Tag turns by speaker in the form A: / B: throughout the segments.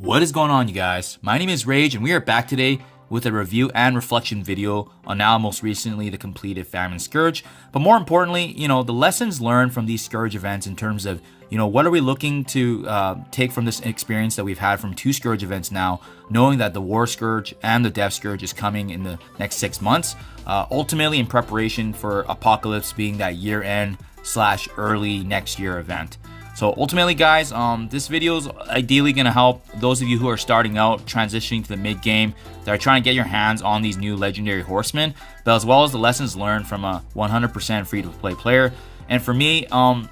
A: What is going on, you guys? My name is Rage and we are back today with a review and reflection video on now most recently the completed Famine Scourge. But more importantly, the lessons learned from these Scourge events in terms of, what are we looking to take from this experience that we've had from two Scourge events now, knowing that the War Scourge and the Death Scourge is coming in the next 6 months, ultimately in preparation for Apocalypse being that year-end / early next year event. So ultimately, guys, this video is ideally going to help those of you who are starting out, transitioning to the mid game, that are trying to get your hands on these new legendary horsemen, but as well as the lessons learned from a 100% free-to-play player. And for me,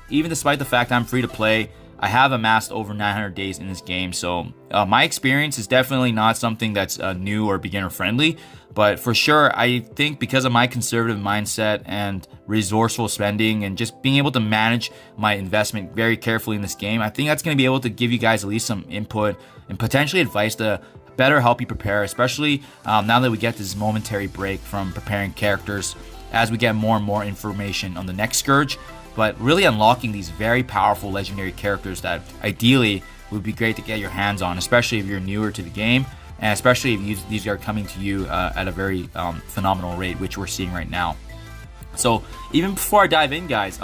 A: even despite the fact I'm free to play, I have amassed over 900 days in this game. So my experience is definitely not something that's new or beginner friendly. But for sure, I think because of my conservative mindset and resourceful spending and just being able to manage my investment very carefully in this game, I think that's going to be able to give you guys at least some input and potentially advice to better help you prepare, especially now that we get this momentary break from preparing characters as we get more and more information on the next Scourge, but really unlocking these very powerful legendary characters that ideally would be great to get your hands on, especially if you're newer to the game. And especially if these are coming to you at a very phenomenal rate, which we're seeing right now. So even before I dive in, guys,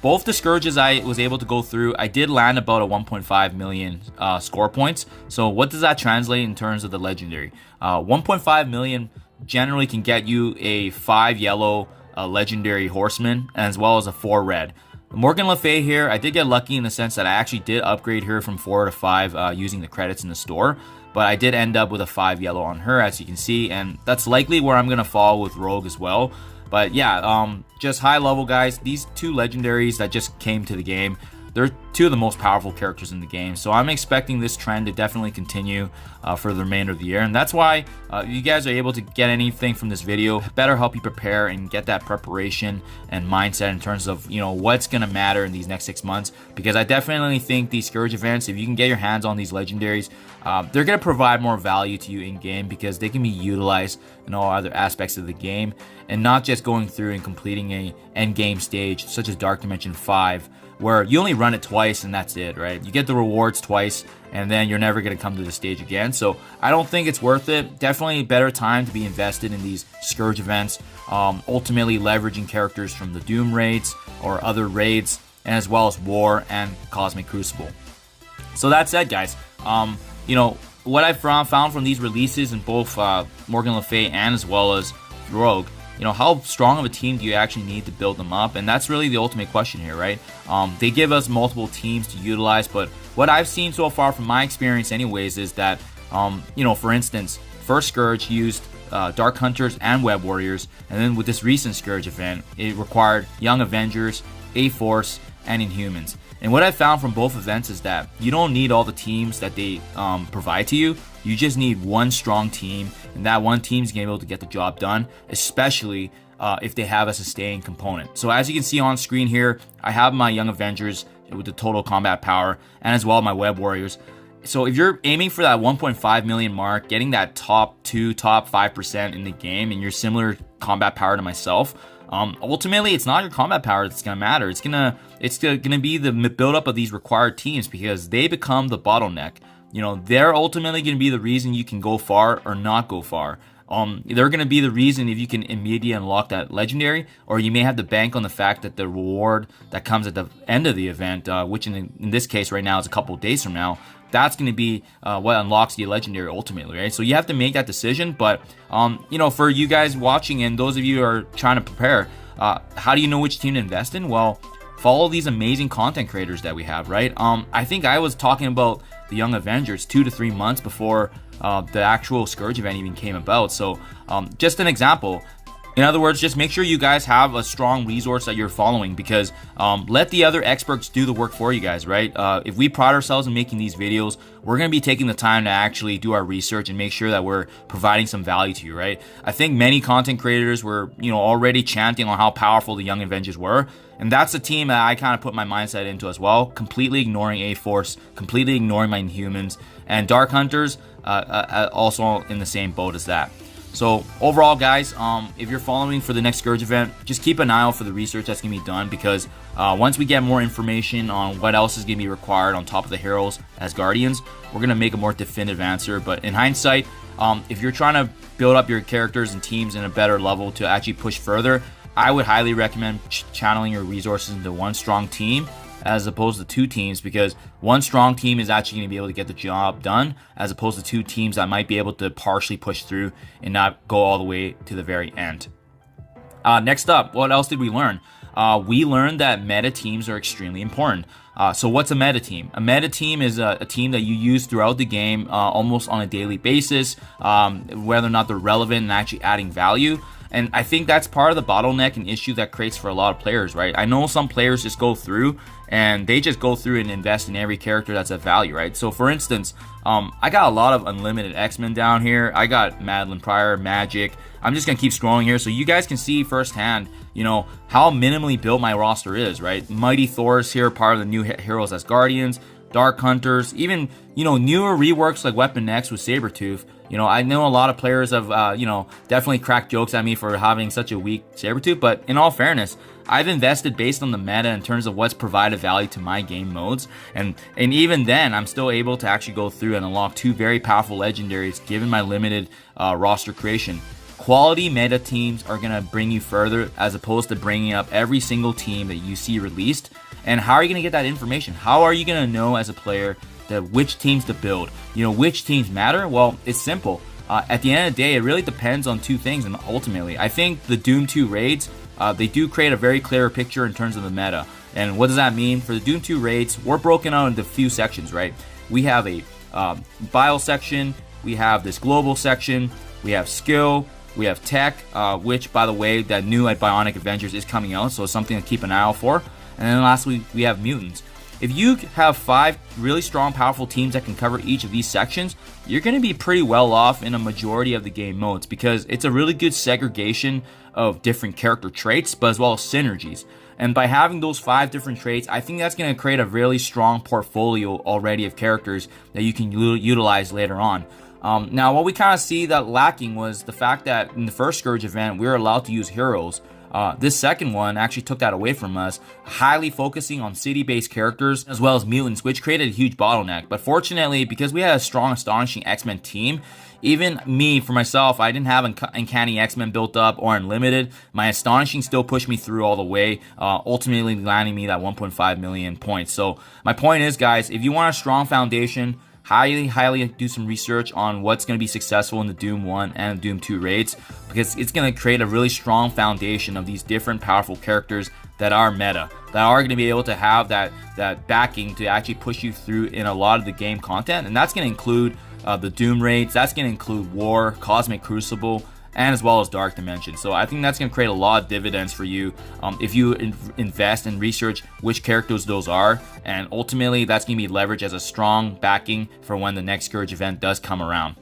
A: both the Scourges I was able to go through, I did land about a 1.5 million score points. So what does that translate in terms of the legendary? 1.5 million generally can get you a 5 yellow legendary horseman, as well as a 4 red. Morgan Le Fay here, I did get lucky in the sense that I actually did upgrade her from 4 to 5 using the credits in the store. But I did end up with a 5 yellow on her, as you can see, and that's likely where I'm going to fall with Rogue as well. But yeah, just high level, guys, these two legendaries that just came to the game, they're two of the most powerful characters in the game. So I'm expecting this trend to definitely continue for the remainder of the year. And that's why you guys are able to get anything from this video, better help you prepare and get that preparation and mindset in terms of, what's going to matter in these next 6 months. Because I definitely think these Scourge events, if you can get your hands on these legendaries, they're going to provide more value to you in game because they can be utilized in all other aspects of the game and not just going through and completing a end game stage such as Dark Dimension 5, where you only run it twice and that's it, right? You get the rewards twice and then you're never going to come to the stage again. So I don't think it's worth it. Definitely a better time to be invested in these Scourge events, ultimately leveraging characters from the Doom raids or other raids, and as well as War and Cosmic Crucible. So that said, guys, what I found from these releases in both Morgan Le Fay and as well as Rogue, how strong of a team do you actually need to build them up? And that's really the ultimate question here, right? They give us multiple teams to utilize, but what I've seen so far from my experience anyways is that, for instance, first Scourge used Dark Hunters and Web Warriors, and then with this recent Scourge event, it required Young Avengers, A-Force, and Inhumans. And what I found from both events is that you don't need all the teams that they provide to you. You just need one strong team, and that one team is going to be able to get the job done, especially if they have a sustaining component. So as you can see on screen here, I have my Young Avengers with the total combat power, and as well my Web Warriors. So if you're aiming for that 1.5 million mark, getting that top 2, top 5% in the game, and you're similar combat power to myself, ultimately it's not your combat power that's gonna matter. It's gonna be the buildup of these required teams, because they become the bottleneck. They're ultimately gonna be the reason you can go far or not go far. They're gonna be the reason if you can immediately unlock that legendary, or you may have to bank on the fact that the reward that comes at the end of the event, which in this case right now is a couple of days from now, that's going to be what unlocks the legendary ultimately, right? So you have to make that decision. But for you guys watching and those of you who are trying to prepare, how do you know which team to invest in? Well, follow these amazing content creators that we have, right? I think I was talking about the Young Avengers 2 to 3 months before the actual Scourge event even came about. So just an example. In other words, just make sure you guys have a strong resource that you're following, because let the other experts do the work for you guys, right? If we pride ourselves in making these videos, we're going to be taking the time to actually do our research and make sure that we're providing some value to you, right? I think many content creators were, already chanting on how powerful the Young Avengers were. And that's the team that I kind of put my mindset into as well, completely ignoring A-Force, completely ignoring my Inhumans, and Dark Hunters also in the same boat as that. So overall, guys, if you're following for the next Scourge event, just keep an eye out for the research that's going to be done, because once we get more information on what else is going to be required on top of the heroes as Guardians, we're going to make a more definitive answer. But in hindsight, if you're trying to build up your characters and teams in a better level to actually push further, I would highly recommend channeling your resources into one strong team as opposed to two teams, because one strong team is actually going to be able to get the job done, as opposed to two teams that might be able to partially push through and not go all the way to the very end. Next up, what else did we learn? We learned that meta teams are extremely important. So what's a meta team? A meta team is a team that you use throughout the game almost on a daily basis, whether or not they're relevant and actually adding value. And I think that's part of the bottleneck and issue that creates for a lot of players, right? I know some players just go through and they just go through and invest in every character that's of value, right? So for instance, I got a lot of unlimited X-Men down here. I got Madeline Pryor, Magic. I'm just gonna keep scrolling here so you guys can see firsthand, you know, how minimally built my roster is, right? Mighty Thor's here, part of the new heroes as Guardians. Dark Hunters, even, you know, newer reworks like Weapon X with Sabretooth. You know, I know a lot of players have, you know, definitely cracked jokes at me for having such a weak Sabretooth, but in all fairness, I've invested based on the meta in terms of what's provided value to my game modes, and even then, I'm still able to actually go through and unlock two very powerful legendaries given my limited roster creation. Quality meta teams are going to bring you further as opposed to bringing up every single team that you see released. And how are you going to get that information? How are you going to know as a player that which teams to build? You know, which teams matter? Well, it's simple. At the end of the day, it really depends on two things. And ultimately, I think the Doom 2 raids, they do create a very clear picture in terms of the meta. And what does that mean? For the Doom 2 raids, we're broken out into a few sections, right? We have a bio section. We have this global section. We have skill. We have tech, which, by the way, that new at Bionic Avengers is coming out, so it's something to keep an eye out for. And then lastly, we have mutants. If you have 5 really strong, powerful teams that can cover each of these sections, you're going to be pretty well off in a majority of the game modes, because it's a really good segregation of different character traits, but as well as synergies. And by having those 5 different traits, I think that's going to create a really strong portfolio already of characters that you can utilize later on. Now, what we kind of see that lacking was the fact that in the first Scourge event, we were allowed to use heroes. This second one actually took that away from us, highly focusing on city-based characters as well as mutants, which created a huge bottleneck. But fortunately, because we had a strong, astonishing X-Men team, even me, for myself, I didn't have Uncanny X-Men built up or Unlimited. My Astonishing still pushed me through all the way, ultimately landing me that 1.5 million points. So my point is, guys, if you want a strong foundation, highly do some research on what's going to be successful in the Doom 1 and Doom 2 raids, because it's going to create a really strong foundation of these different powerful characters that are meta, that are going to be able to have that backing to actually push you through in a lot of the game content. And that's going to include the Doom raids, that's going to include War, Cosmic Crucible, and as well as Dark Dimension. So I think that's going to create a lot of dividends for you if you invest and research which characters those are, and ultimately that's going to be leveraged as a strong backing for when the next Scourge event does come around.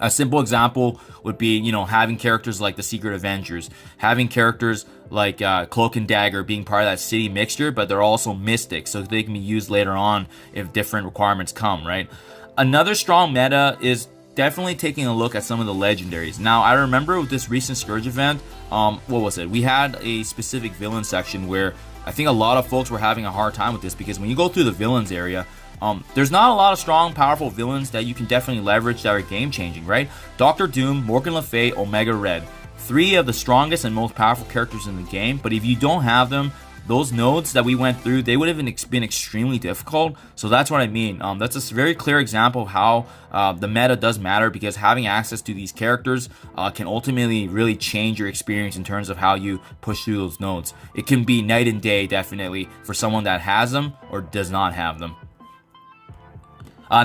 A: A simple example would be, you know, having characters like the Secret Avengers, having characters like Cloak and Dagger being part of that city mixture, but they're also mystics, so they can be used later on if different requirements come, right? Another strong meta is definitely taking a look at some of the legendaries. Now, I remember with this recent Scourge event, what was it? We had a specific villain section where I think a lot of folks were having a hard time with this, because when you go through the villains area, there's not a lot of strong, powerful villains that you can definitely leverage that are game-changing, right? Dr. Doom, Morgan Le Fay, Omega Red. 3 of the strongest and most powerful characters in the game, but if you don't have them, those nodes that we went through, they would have been extremely difficult. So that's what I mean. That's a very clear example of how the meta does matter, because having access to these characters can ultimately really change your experience in terms of how you push through those nodes. It can be night and day, definitely, for someone that has them or does not have them.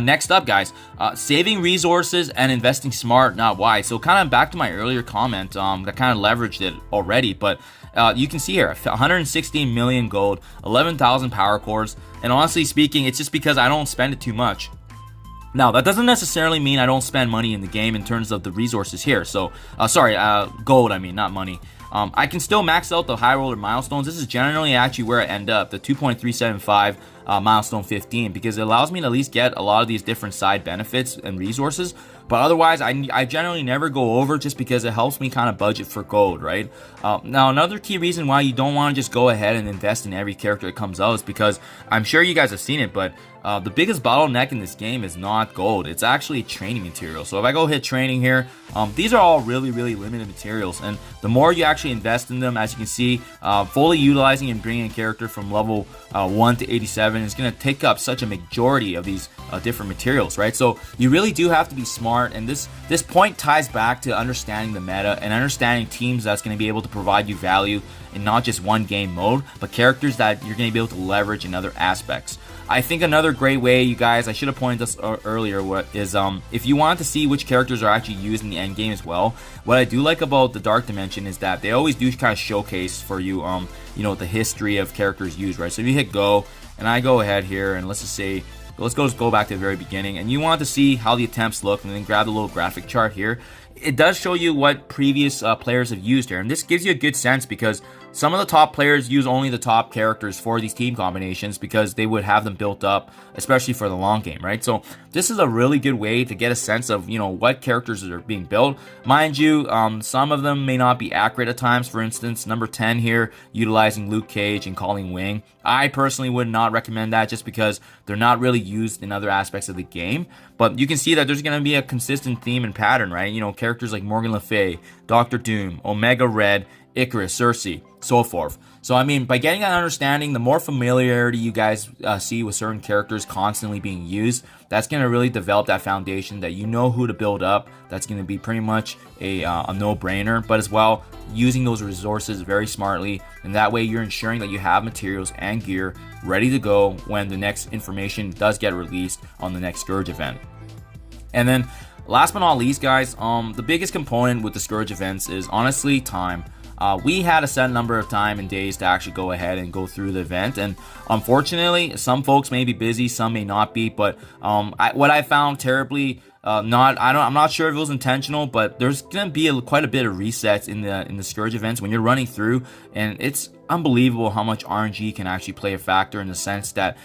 A: Next up, guys, saving resources and investing smart, not wise. So kind of back to my earlier comment that kind of leveraged it already, but you can see here 116 million gold, 11,000 power cores, and honestly speaking, it's just because I don't spend it too much. Now, that doesn't necessarily mean I don't spend money in the game in terms of the resources here. So, gold, I mean, not money. I can still max out the high roller milestones. This is generally actually where I end up, the 2.375 milestone 15, because it allows me to at least get a lot of these different side benefits and resources But otherwise, I generally never go over just because it helps me kind of budget for gold, right? Now, another key reason why you don't want to just go ahead and invest in every character that comes out is because I'm sure you guys have seen it, but the biggest bottleneck in this game is not gold. It's actually training material. So if I go hit training here, these are all really limited materials. And the more you actually invest in them, as you can see, fully utilizing and bringing a character from level 1 to 87 is going to take up such a majority of these different materials, right? So you really do have to be smart. And this point ties back to understanding the meta and understanding teams that's going to be able to provide you value in not just one game mode, but characters that you're going to be able to leverage in other aspects. I think another great way, you guys, I should have pointed this earlier, is if you want to see which characters are actually used in the end game as well, what I do like about the Dark Dimension is that they always do kind of showcase for you, you know, the history of characters used, right? So if you hit go, and I go ahead here, and let's just say, let's go back to the very beginning, and you want to see how the attempts look, and then grab the little graphic chart here. It does show you what previous players have used here, and this gives you a good sense because some of the top players use only the top characters for these team combinations because they would have them built up, especially for the long game, right? So this is a really good way to get a sense of, you know, what characters are being built. Mind you, some of them may not be accurate at times. For instance, number 10 here, utilizing Luke Cage and Colleen Wing. I personally would not recommend that just because they're not really used in other aspects of the game. But you can see that there's going to be a consistent theme and pattern, right? You know, characters like Morgan Le Fay, Doctor Doom, Omega Red, Icarus, Cersei, so forth. So, I mean, by getting that understanding, the more familiarity you guys see with certain characters constantly being used, that's going to really develop that foundation that you know who to build up. That's going to be pretty much a no-brainer, but as well, using those resources very smartly, and that way you're ensuring that you have materials and gear ready to go when the next information does get released on the next Scourge event. And then, last but not least, guys, the biggest component with the Scourge events is honestly time. We had a set number of time and days to actually go ahead and go through the event, and unfortunately, some folks may be busy, some may not be. But what I found terribly, I'm not sure if it was intentional, but there's gonna be quite a bit of resets in the Scourge events when you're running through, and it's unbelievable how much RNG can actually play a factor in the sense that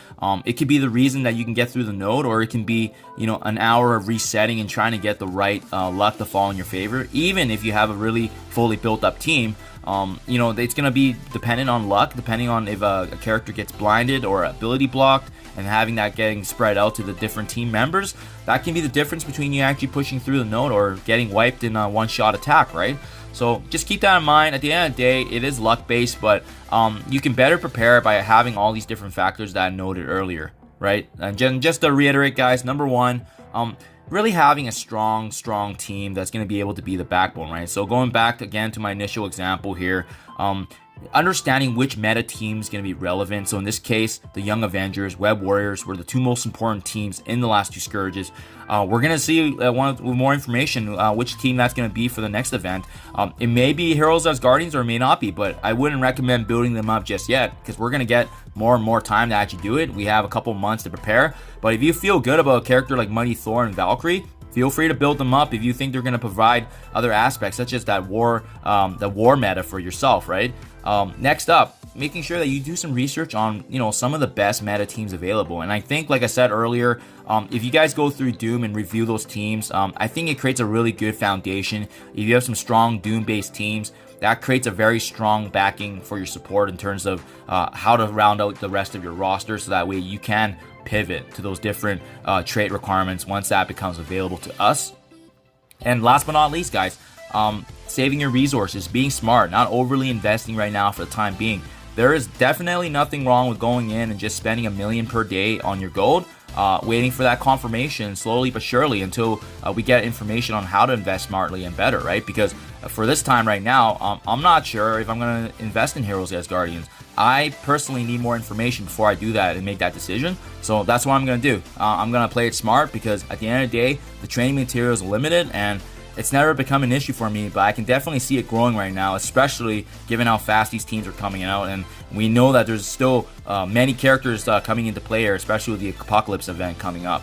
A: it could be the reason that you can get through the node, or it can be, you know, an hour of resetting and trying to get the right luck to fall in your favor. Even if you have a really fully built up team, you know, it's going to be dependent on luck, depending on if a character gets blinded or ability blocked, and having that getting spread out to the different team members. That can be the difference between you actually pushing through the node or getting wiped in a one-shot attack, right? So just keep that in mind. At the end of the day, it is luck-based, but you can better prepare by having all these different factors that I noted earlier, right? And just to reiterate, guys, number one, really having a strong team that's going to be able to be the backbone, right? So going back again to my initial example here, understanding which meta team is going to be relevant. So in this case, the Young Avengers, Web Warriors were the two most important teams in the last two Scourges. We're going to see with more information which team that's going to be for the next event. It may be Heroes as Guardians or it may not be, but I wouldn't recommend building them up just yet because we're going to get more and more time to actually do it. We have a couple months to prepare, but if you feel good about a character like Mighty Thor and Valkyrie, feel free to build them up if you think they're going to provide other aspects, such as that war meta for yourself, right? Next up, making sure that you do some research on, you know, some of the best meta teams available. And I think, like I said earlier, if you guys go through Doom and review those teams, I think it creates a really good foundation. If you have some strong Doom-based teams, that creates a very strong backing for your support in terms of how to round out the rest of your roster, so that way you can pivot to those different trait requirements once that becomes available to us. And last but not least, guys, saving your resources, being smart, not overly investing right now for the time being. There is definitely nothing wrong with going in and just spending $1 million per day on your gold, waiting for that confirmation slowly but surely until we get information on how to invest smartly and better, right? Because for this time right now, I'm not sure if I'm going to invest in Heroes as Guardians. I personally need more information before I do that and make that decision. So that's what I'm going to do. I'm going to play it smart because at the end of the day, the training material is limited and it's never become an issue for me, but I can definitely see it growing right now, especially given how fast these teams are coming out. And we know that there's still many characters coming into play here, especially with the Apocalypse event coming up.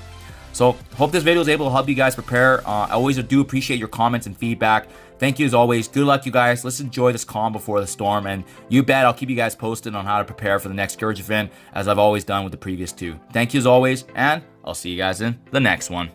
A: So hope this video was able to help you guys prepare. I always do appreciate your comments and feedback. Thank you as always. Good luck, you guys. Let's enjoy this calm before the storm. And you bet I'll keep you guys posted on how to prepare for the next Scourge event, as I've always done with the previous two. Thank you as always, and I'll see you guys in the next one.